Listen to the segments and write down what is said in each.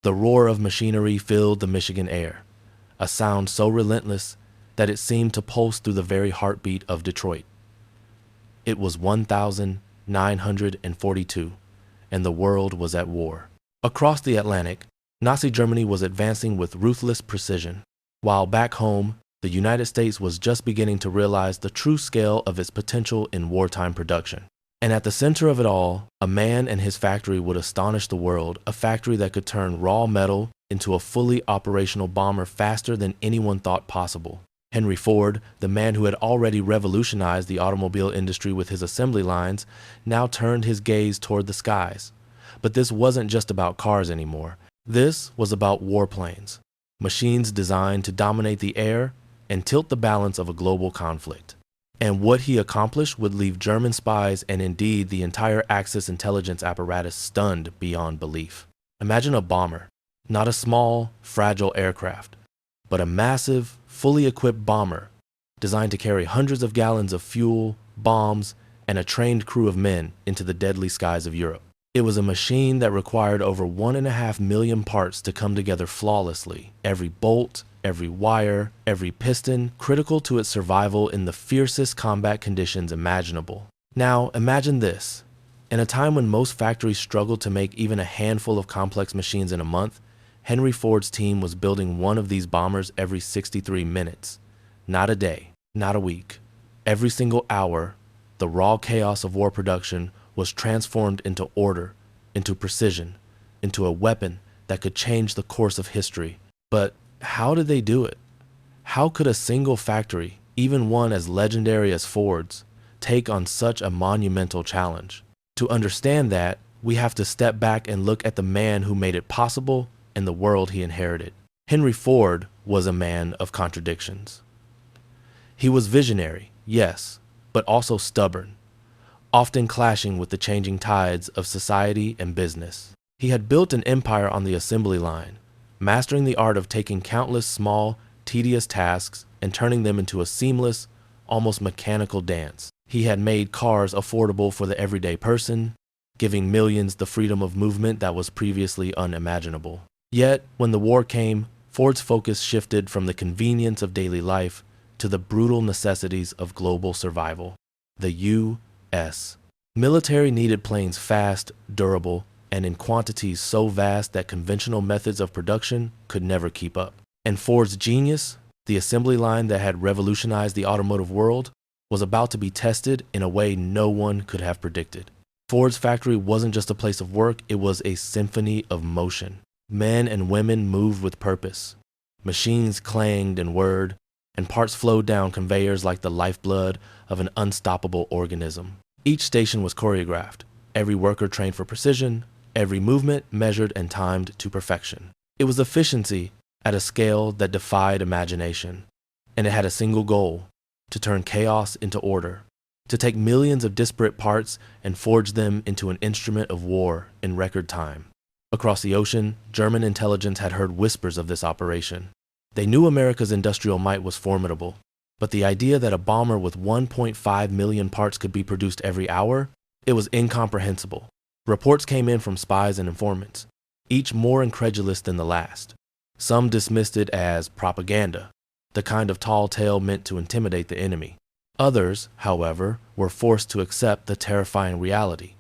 The roar of machinery filled the Michigan air, a sound so relentless that it seemed to pulse through the very heartbeat of Detroit. It was 1942, and the world was at war. Across the Atlantic, Nazi Germany was advancing with ruthless precision, while back home, the United States was just beginning to realize the true scale of its potential in wartime production. And at the center of it all, a man and his factory would astonish the world, a factory that could turn raw metal into a fully operational bomber faster than anyone thought possible. Henry Ford, the man who had already revolutionized the automobile industry with his assembly lines, now turned his gaze toward the skies. But this wasn't just about cars anymore. This was about warplanes, machines designed to dominate the air and tilt the balance of a global conflict. And what he accomplished would leave German spies and indeed the entire Axis intelligence apparatus stunned beyond belief. Imagine a bomber, not a small, fragile aircraft, but a massive, fully equipped bomber designed to carry hundreds of gallons of fuel, bombs, and a trained crew of men into the deadly skies of Europe. It was a machine that required over 1.5 million parts to come together flawlessly. Every bolt, every wire, every piston, critical to its survival in the fiercest combat conditions imaginable. Now, imagine this. In a time when most factories struggled to make even a handful of complex machines in a month, Henry Ford's team was building one of these bombers every 63 minutes. Not a day, not a week. Every single hour, the raw chaos of war production was transformed into order, into precision, into a weapon that could change the course of history. But how did they do it? How could a single factory, even one as legendary as Ford's, take on such a monumental challenge? To understand that, we have to step back and look at the man who made it possible and the world he inherited. Henry Ford was a man of contradictions. He was visionary, yes, but also stubborn, often clashing with the changing tides of society and business. He had built an empire on the assembly line, mastering the art of taking countless small, tedious tasks and turning them into a seamless, almost mechanical dance. He had made cars affordable for the everyday person, giving millions the freedom of movement that was previously unimaginable. Yet, when the war came, Ford's focus shifted from the convenience of daily life to the brutal necessities of global survival. The U.S. military needed planes fast, durable, and in quantities so vast that conventional methods of production could never keep up. And Ford's genius, the assembly line that had revolutionized the automotive world, was about to be tested in a way no one could have predicted. Ford's factory wasn't just a place of work, it was a symphony of motion. Men and women moved with purpose. Machines clanged and whirred, and parts flowed down conveyors like the lifeblood of an unstoppable organism. Each station was choreographed, every worker trained for precision, every movement measured and timed to perfection. It was efficiency at a scale that defied imagination, and it had a single goal: to turn chaos into order, to take millions of disparate parts and forge them into an instrument of war in record time. Across the ocean, German intelligence had heard whispers of this operation. They knew America's industrial might was formidable, but the idea that a bomber with 1.5 million parts could be produced every hour, it was incomprehensible. Reports came in from spies and informants, each more incredulous than the last. Some dismissed it as propaganda, the kind of tall tale meant to intimidate the enemy. Others, however, were forced to accept the terrifying reality.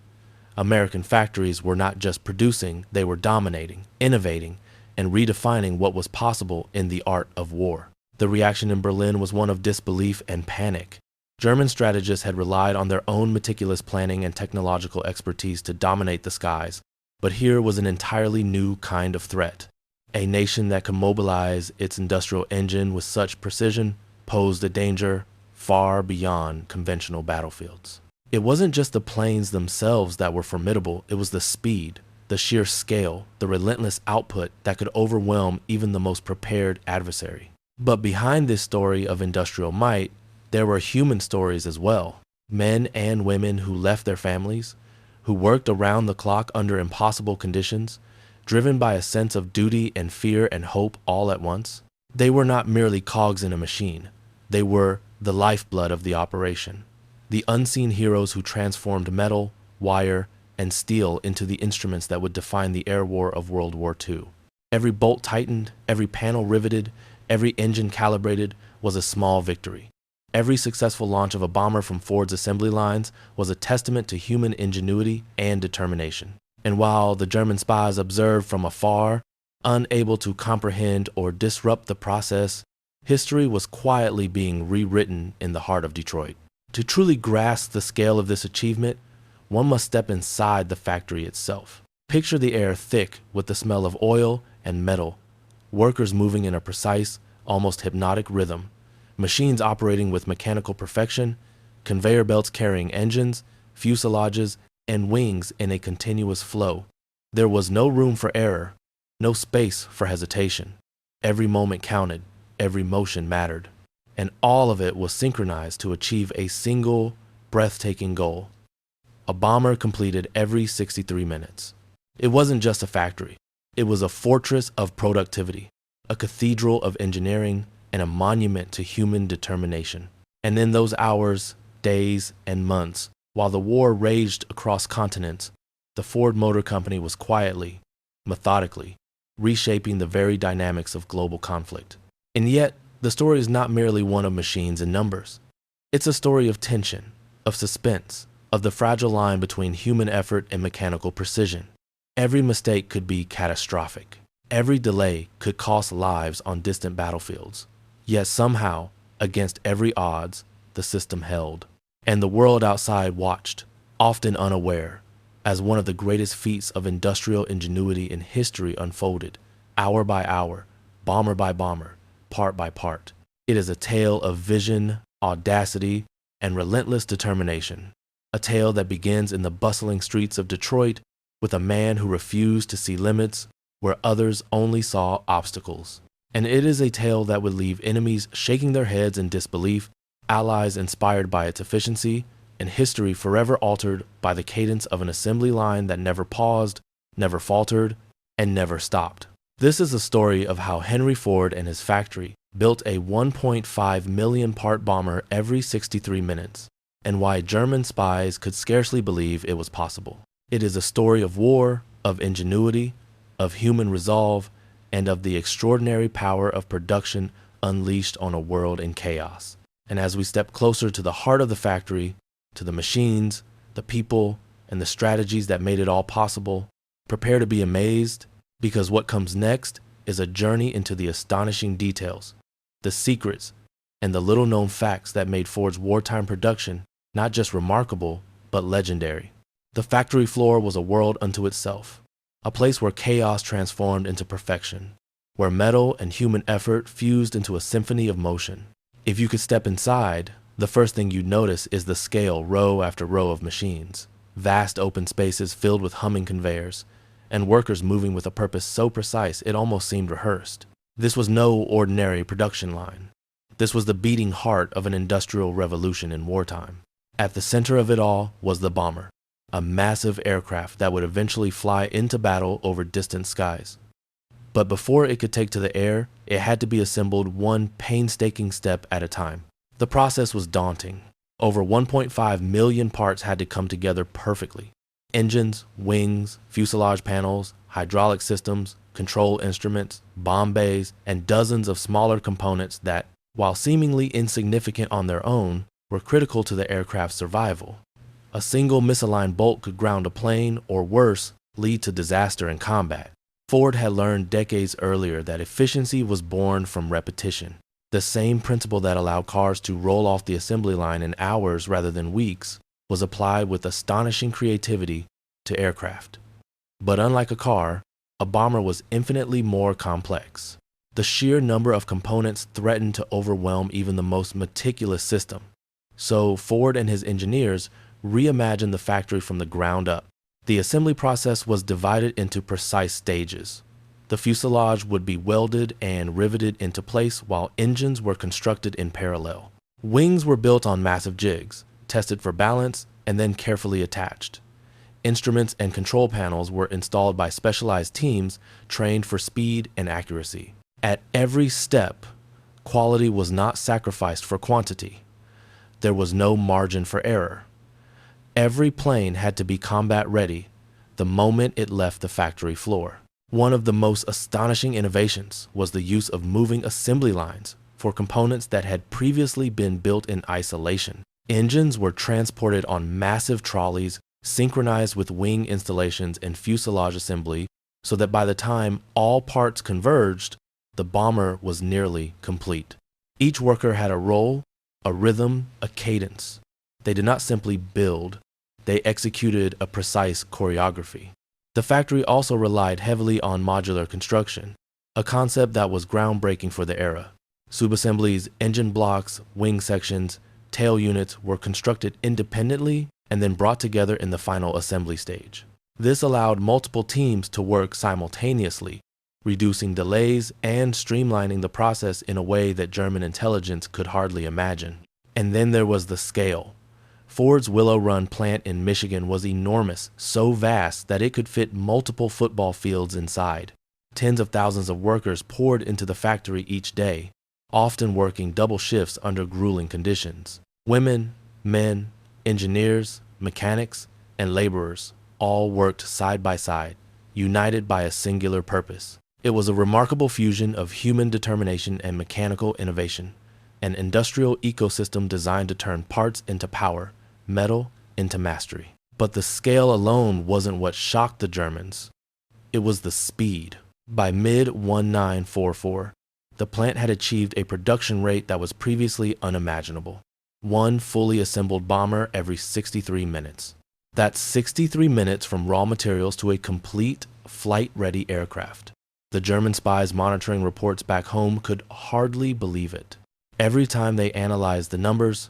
American factories were not just producing, they were dominating, innovating, and redefining what was possible in the art of war. The reaction in Berlin was one of disbelief and panic. German strategists had relied on their own meticulous planning and technological expertise to dominate the skies, but here was an entirely new kind of threat. A nation that could mobilize its industrial engine with such precision posed a danger far beyond conventional battlefields. It wasn't just the planes themselves that were formidable, it was the speed, the sheer scale, the relentless output that could overwhelm even the most prepared adversary. But behind this story of industrial might, there were human stories as well. Men and women who left their families, who worked around the clock under impossible conditions, driven by a sense of duty and fear and hope all at once. They were not merely cogs in a machine. They were the lifeblood of the operation. The unseen heroes who transformed metal, wire, and steel into the instruments that would define the air war of World War II. Every bolt tightened, every panel riveted, every engine calibrated was a small victory. Every successful launch of a bomber from Ford's assembly lines was a testament to human ingenuity and determination. And while the German spies observed from afar, unable to comprehend or disrupt the process, history was quietly being rewritten in the heart of Detroit. To truly grasp the scale of this achievement, one must step inside the factory itself. Picture the air thick with the smell of oil and metal, workers moving in a precise, almost hypnotic rhythm, machines operating with mechanical perfection, conveyor belts carrying engines, fuselages, and wings in a continuous flow. There was no room for error, no space for hesitation. Every moment counted, every motion mattered, and all of it was synchronized to achieve a single, breathtaking goal. A bomber completed every 63 minutes. It wasn't just a factory. It was a fortress of productivity, a cathedral of engineering, and a monument to human determination. And in those hours, days, and months, while the war raged across continents, the Ford Motor Company was quietly, methodically, reshaping the very dynamics of global conflict. And yet, the story is not merely one of machines and numbers. It's a story of tension, of suspense, of the fragile line between human effort and mechanical precision. Every mistake could be catastrophic. Every delay could cost lives on distant battlefields. Yet somehow, against every odds, the system held. And the world outside watched, often unaware, as one of the greatest feats of industrial ingenuity in history unfolded, hour by hour, bomber by bomber, part by part. It is a tale of vision, audacity, and relentless determination. A tale that begins in the bustling streets of Detroit with a man who refused to see limits where others only saw obstacles. And it is a tale that would leave enemies shaking their heads in disbelief, allies inspired by its efficiency, and history forever altered by the cadence of an assembly line that never paused, never faltered, and never stopped. This is a story of how Henry Ford and his factory built a 1.5 million part bomber every 63 minutes, and why German spies could scarcely believe it was possible. It is a story of war, of ingenuity, of human resolve, and of the extraordinary power of production unleashed on a world in chaos. And as we step closer to the heart of the factory, to the machines, the people, and the strategies that made it all possible, prepare to be amazed, because what comes next is a journey into the astonishing details, the secrets, and the little-known facts that made Ford's wartime production not just remarkable, but legendary. The factory floor was a world unto itself, a place where chaos transformed into perfection, where metal and human effort fused into a symphony of motion. If you could step inside, the first thing you'd notice is the scale row after row of machines, vast open spaces filled with humming conveyors, and workers moving with a purpose so precise it almost seemed rehearsed. This was no ordinary production line. This was the beating heart of an industrial revolution in wartime. At the center of it all was the bomber, a massive aircraft that would eventually fly into battle over distant skies. But before it could take to the air, it had to be assembled one painstaking step at a time. The process was daunting. Over 1.5 million parts had to come together perfectly. Engines, wings, fuselage panels, hydraulic systems, control instruments, bomb bays, and dozens of smaller components that, while seemingly insignificant on their own, were critical to the aircraft's survival. A single misaligned bolt could ground a plane, or worse, lead to disaster in combat. Ford had learned decades earlier that efficiency was born from repetition. The same principle that allowed cars to roll off the assembly line in hours rather than weeks was applied with astonishing creativity to aircraft. But unlike a car, a bomber was infinitely more complex. The sheer number of components threatened to overwhelm even the most meticulous system. So Ford and his engineers reimagined the factory from the ground up. The assembly process was divided into precise stages. The fuselage would be welded and riveted into place while engines were constructed in parallel. Wings were built on massive jigs, tested for balance, and then carefully attached. Instruments and control panels were installed by specialized teams trained for speed and accuracy. At every step, quality was not sacrificed for quantity. There was no margin for error. Every plane had to be combat ready the moment it left the factory floor. One of the most astonishing innovations was the use of moving assembly lines for components that had previously been built in isolation. Engines were transported on massive trolleys, synchronized with wing installations and fuselage assembly, so that by the time all parts converged, the bomber was nearly complete. Each worker had a role, a rhythm, a cadence. They did not simply build, they executed a precise choreography. The factory also relied heavily on modular construction, a concept that was groundbreaking for the era. Subassemblies, engine blocks, wing sections, tail units were constructed independently and then brought together in the final assembly stage. This allowed multiple teams to work simultaneously, reducing delays and streamlining the process in a way that German intelligence could hardly imagine. And then there was the scale. Ford's Willow Run plant in Michigan was enormous, so vast that it could fit multiple football fields inside. Tens of thousands of workers poured into the factory each day, often working double shifts under grueling conditions. Women, men, engineers, mechanics, and laborers all worked side by side, united by a singular purpose. It was a remarkable fusion of human determination and mechanical innovation, an industrial ecosystem designed to turn parts into power, metal into mastery. But the scale alone wasn't what shocked the Germans. It was the speed. By mid-1944, the plant had achieved a production rate that was previously unimaginable. One fully assembled bomber every 63 minutes. That's 63 minutes from raw materials to a complete, flight-ready aircraft. The German spies monitoring reports back home could hardly believe it. Every time they analyzed the numbers,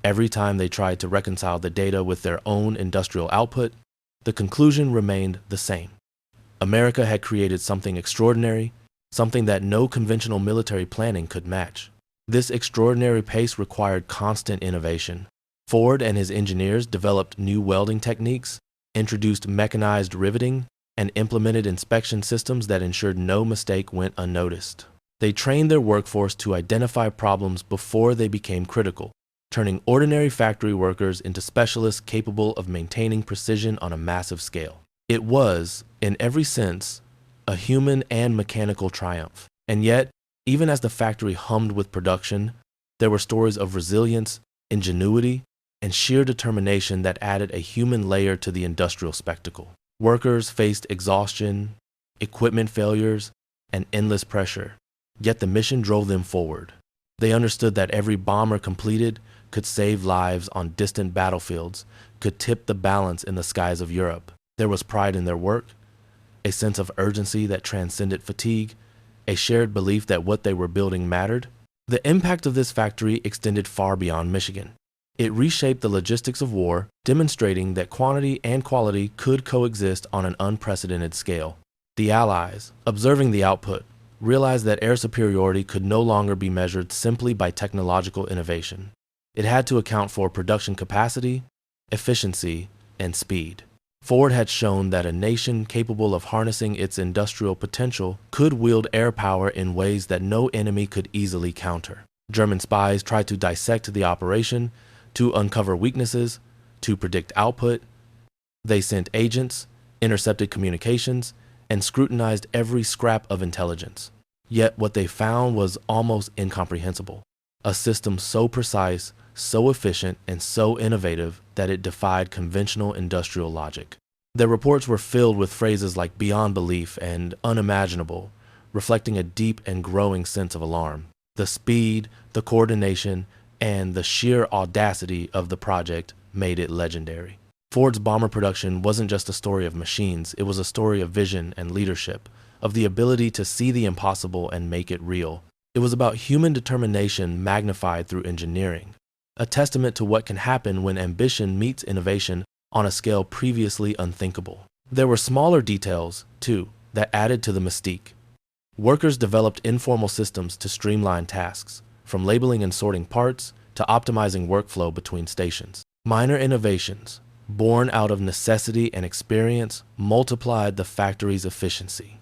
every time they tried to reconcile the data with their own industrial output, the conclusion remained the same. America had created something extraordinary, something that no conventional military planning could match. This extraordinary pace required constant innovation. Ford and his engineers developed new welding techniques, introduced mechanized riveting, and implemented inspection systems that ensured no mistake went unnoticed. They trained their workforce to identify problems before they became critical, turning ordinary factory workers into specialists capable of maintaining precision on a massive scale. It was, in every sense, a human and mechanical triumph. And yet, even as the factory hummed with production, there were stories of resilience, ingenuity, and sheer determination that added a human layer to the industrial spectacle. Workers faced exhaustion, equipment failures, and endless pressure, yet the mission drove them forward. They understood that every bomber completed could save lives on distant battlefields, could tip the balance in the skies of Europe. There was pride in their work, a sense of urgency that transcended fatigue, a shared belief that what they were building mattered. The impact of this factory extended far beyond Michigan. It reshaped the logistics of war, demonstrating that quantity and quality could coexist on an unprecedented scale. The Allies, observing the output, realized that air superiority could no longer be measured simply by technological innovation. It had to account for production capacity, efficiency, and speed. Ford had shown that a nation capable of harnessing its industrial potential could wield air power in ways that no enemy could easily counter. German spies tried to dissect the operation, to uncover weaknesses, to predict output. They sent agents, intercepted communications, and scrutinized every scrap of intelligence. Yet what they found was almost incomprehensible. A system so precise, so efficient, and so innovative that it defied conventional industrial logic. Their reports were filled with phrases like beyond belief and unimaginable, reflecting a deep and growing sense of alarm. The speed, the coordination, and the sheer audacity of the project made it legendary. Ford's bomber production wasn't just a story of machines, it was a story of vision and leadership, of the ability to see the impossible and make it real. It was about human determination magnified through engineering, a testament to what can happen when ambition meets innovation on a scale previously unthinkable. There were smaller details, too, that added to the mystique. Workers developed informal systems to streamline tasks, from labeling and sorting parts to optimizing workflow between stations. Minor innovations, born out of necessity and experience, multiplied the factory's efficiency.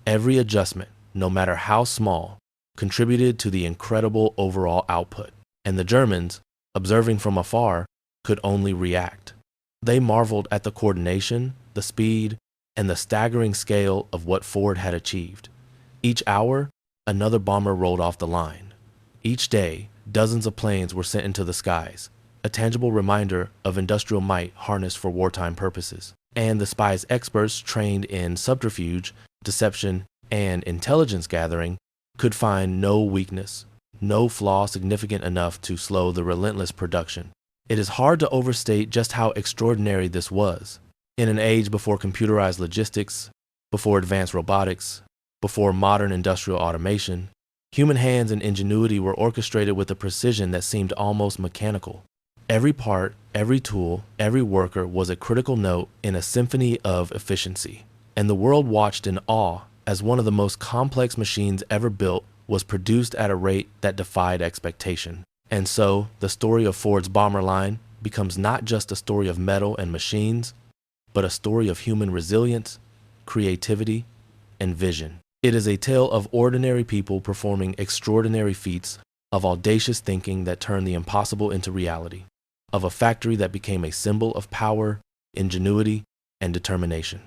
Every adjustment, no matter how small, contributed to the incredible overall output, and the Germans, observing from afar, could only react. They marveled at the coordination, the speed, and the staggering scale of what Ford had achieved. Each hour, another bomber rolled off the line. Each day, dozens of planes were sent into the skies, a tangible reminder of industrial might harnessed for wartime purposes. And the Spies experts trained in subterfuge, deception, and intelligence gathering could find no weakness, no flaw significant enough to slow the relentless production. It is hard to overstate just how extraordinary this was. In an age before computerized logistics, before advanced robotics, before modern industrial automation, human hands and ingenuity were orchestrated with a precision that seemed almost mechanical. Every part, every tool, every worker was a critical note in a symphony of efficiency, and the world watched in awe as one of the most complex machines ever built was produced at a rate that defied expectation. And so, the story of Ford's bomber line becomes not just a story of metal and machines, but a story of human resilience, creativity, and vision. It is a tale of ordinary people performing extraordinary feats, of audacious thinking that turned the impossible into reality, of a factory that became a symbol of power, ingenuity, and determination.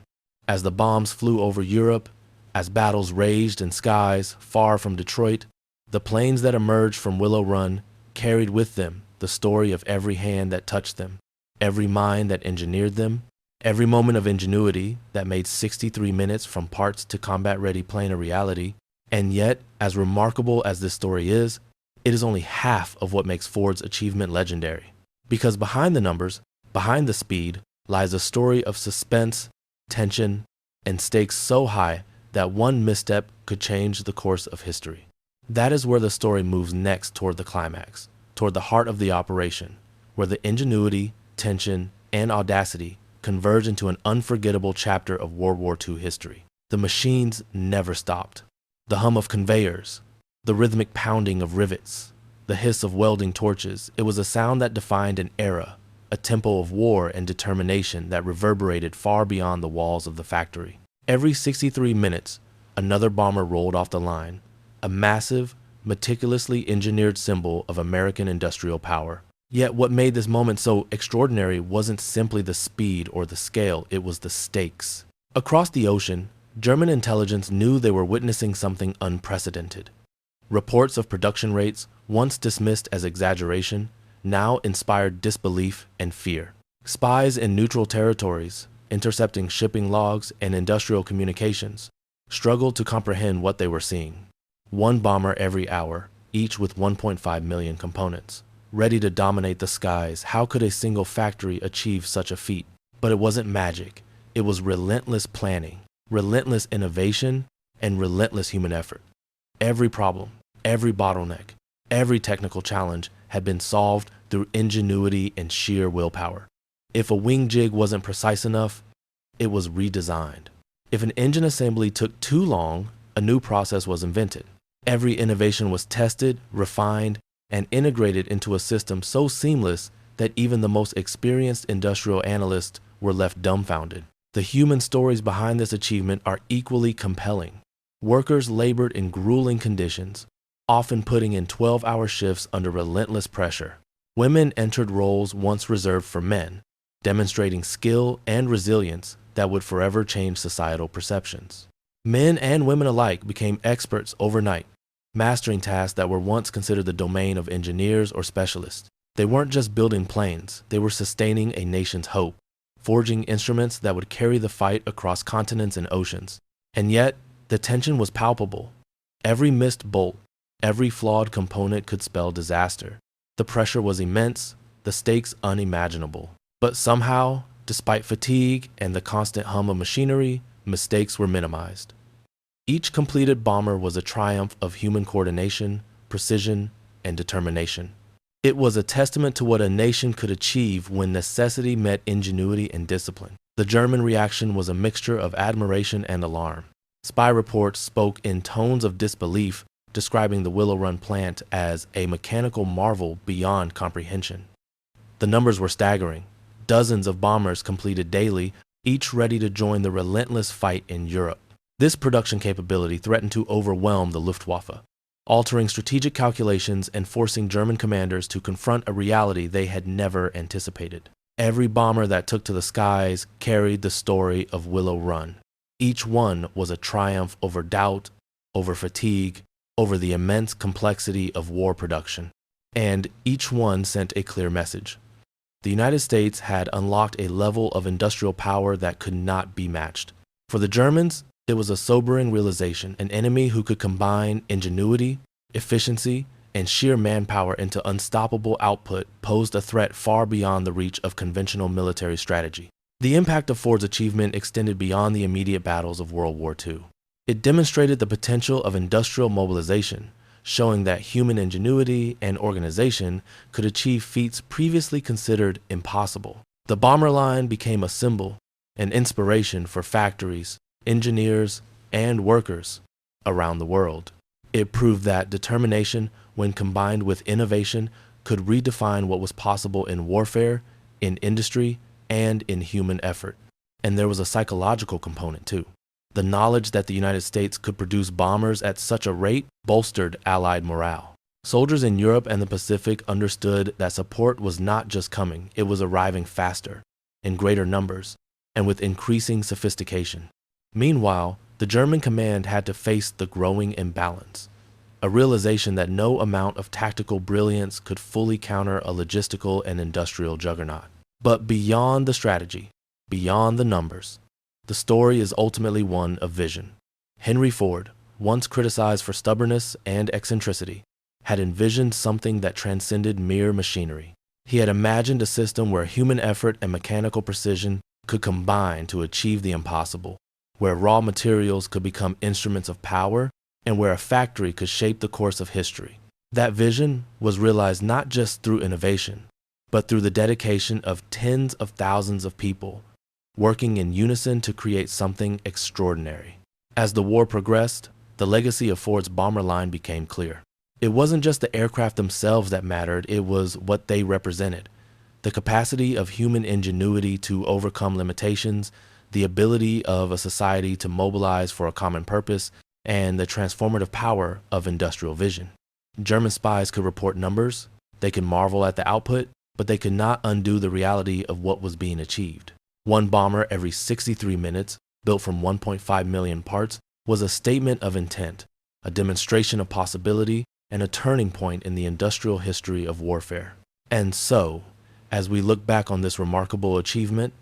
As the bombs flew over Europe, as battles raged in skies far from Detroit, the planes that emerged from Willow Run carried with them the story of every hand that touched them, every mind that engineered them, every moment of ingenuity that made 63 minutes from parts to combat-ready plane a reality. And yet, as remarkable as this story is, it is only half of what makes Ford's achievement legendary. Because behind the numbers, behind the speed, lies a story of suspense, tension, and stakes so high that one misstep could change the course of history. That is where the story moves next toward the climax, toward the heart of the operation, where the ingenuity, tension, and audacity converge into an unforgettable chapter of World War II history. The machines never stopped. The hum of conveyors, the rhythmic pounding of rivets, the hiss of welding torches, it was a sound that defined an era, a tempo of war and determination that reverberated far beyond the walls of the factory. Every 63 minutes, another bomber rolled off the line, a massive, meticulously engineered symbol of American industrial power. Yet what made this moment so extraordinary wasn't simply the speed or the scale, it was the stakes. Across the ocean, German intelligence knew they were witnessing something unprecedented. Reports of production rates, once dismissed as exaggeration, now inspired disbelief and fear. Spies in neutral territories, intercepting shipping logs and industrial communications, struggled to comprehend what they were seeing. One bomber every hour, each with 1.5 million components. Ready to dominate the skies, how could a single factory achieve such a feat? But it wasn't magic. It was relentless planning, relentless innovation, and relentless human effort. Every problem, every bottleneck, every technical challenge had been solved through ingenuity and sheer willpower. If a wing jig wasn't precise enough, it was redesigned. If an engine assembly took too long, a new process was invented. Every innovation was tested, refined, and integrated into a system so seamless that even the most experienced industrial analysts were left dumbfounded. The human stories behind this achievement are equally compelling. Workers labored in grueling conditions, often putting in 12-hour shifts under relentless pressure. Women entered roles once reserved for men, demonstrating skill and resilience that would forever change societal perceptions. Men and women alike became experts overnight, mastering tasks that were once considered the domain of engineers or specialists. They weren't just building planes, they were sustaining a nation's hope, forging instruments that would carry the fight across continents and oceans. And yet, the tension was palpable. Every missed bolt, every flawed component could spell disaster. The pressure was immense, the stakes unimaginable. But somehow, despite fatigue and the constant hum of machinery, mistakes were minimized. Each completed bomber was a triumph of human coordination, precision, and determination. It was a testament to what a nation could achieve when necessity met ingenuity and discipline. The German reaction was a mixture of admiration and alarm. Spy reports spoke in tones of disbelief, describing the Willow Run plant as a mechanical marvel beyond comprehension. The numbers were staggering. Dozens of bombers completed daily, each ready to join the relentless fight in Europe. This production capability threatened to overwhelm the Luftwaffe, altering strategic calculations and forcing German commanders to confront a reality they had never anticipated. Every bomber that took to the skies carried the story of Willow Run. Each one was a triumph over doubt, over fatigue, over the immense complexity of war production. And each one sent a clear message. The United States had unlocked a level of industrial power that could not be matched. For the Germans, it was a sobering realization. An enemy who could combine ingenuity, efficiency, and sheer manpower into unstoppable output posed a threat far beyond the reach of conventional military strategy. The impact of Ford's achievement extended beyond the immediate battles of World War II. It demonstrated the potential of industrial mobilization, showing that human ingenuity and organization could achieve feats previously considered impossible. The bomber line became a symbol, an inspiration for factories, engineers, and workers around the world. It proved that determination, when combined with innovation, could redefine what was possible in warfare, in industry, and in human effort. And there was a psychological component too. The knowledge that the United States could produce bombers at such a rate bolstered Allied morale. Soldiers in Europe and the Pacific understood that support was not just coming, it was arriving faster, in greater numbers, and with increasing sophistication. Meanwhile, the German command had to face the growing imbalance, a realization that no amount of tactical brilliance could fully counter a logistical and industrial juggernaut. But beyond the strategy, beyond the numbers, the story is ultimately one of vision. Henry Ford, once criticized for stubbornness and eccentricity, had envisioned something that transcended mere machinery. He had imagined a system where human effort and mechanical precision could combine to achieve the impossible, where raw materials could become instruments of power, and where a factory could shape the course of history. That vision was realized not just through innovation, but through the dedication of tens of thousands of people working in unison to create something extraordinary. As the war progressed, the legacy of Ford's bomber line became clear. It wasn't just the aircraft themselves that mattered, it was what they represented. The capacity of human ingenuity to overcome limitations, the ability of a society to mobilize for a common purpose, and the transformative power of industrial vision. German spies could report numbers, they could marvel at the output, but they could not undo the reality of what was being achieved. One bomber every 63 minutes, built from 1.5 million parts, was a statement of intent, a demonstration of possibility, and a turning point in the industrial history of warfare. And so, as we look back on this remarkable achievement,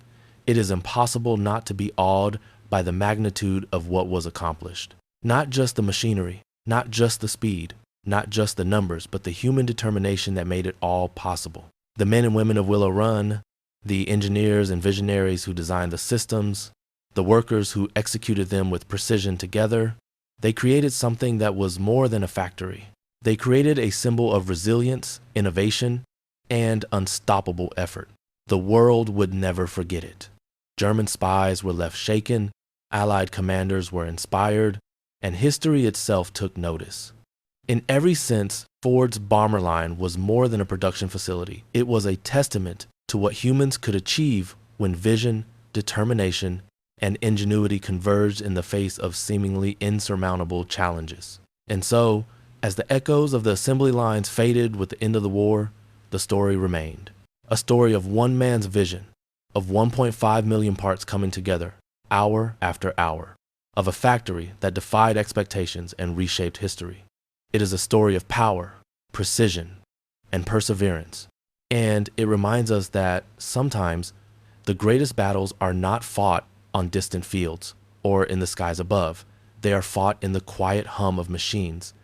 it is impossible not to be awed by the magnitude of what was accomplished. Not just the machinery, not just the speed, not just the numbers, but the human determination that made it all possible. The men and women of Willow Run, the engineers and visionaries who designed the systems, the workers who executed them with precision together, they created something that was more than a factory. They created a symbol of resilience, innovation, and unstoppable effort. The world would never forget it. German spies were left shaken, Allied commanders were inspired, and history itself took notice. In every sense, Ford's bomber line was more than a production facility. It was a testament to what humans could achieve when vision, determination, and ingenuity converged in the face of seemingly insurmountable challenges. And so, as the echoes of the assembly lines faded with the end of the war, the story remained. A story of one man's vision, of 1.5 million parts coming together, hour after hour, of a factory that defied expectations and reshaped history. It is a story of power, precision, and perseverance. And it reminds us that sometimes the greatest battles are not fought on distant fields or in the skies above. They are fought in the quiet hum of machines,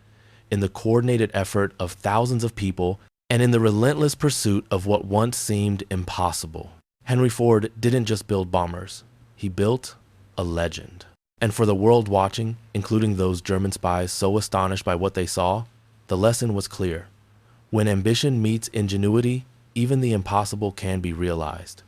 in the coordinated effort of thousands of people, and in the relentless pursuit of what once seemed impossible. Henry Ford didn't just build bombers, he built a legend. And for the world watching, including those German spies so astonished by what they saw, the lesson was clear. When ambition meets ingenuity, even the impossible can be realized.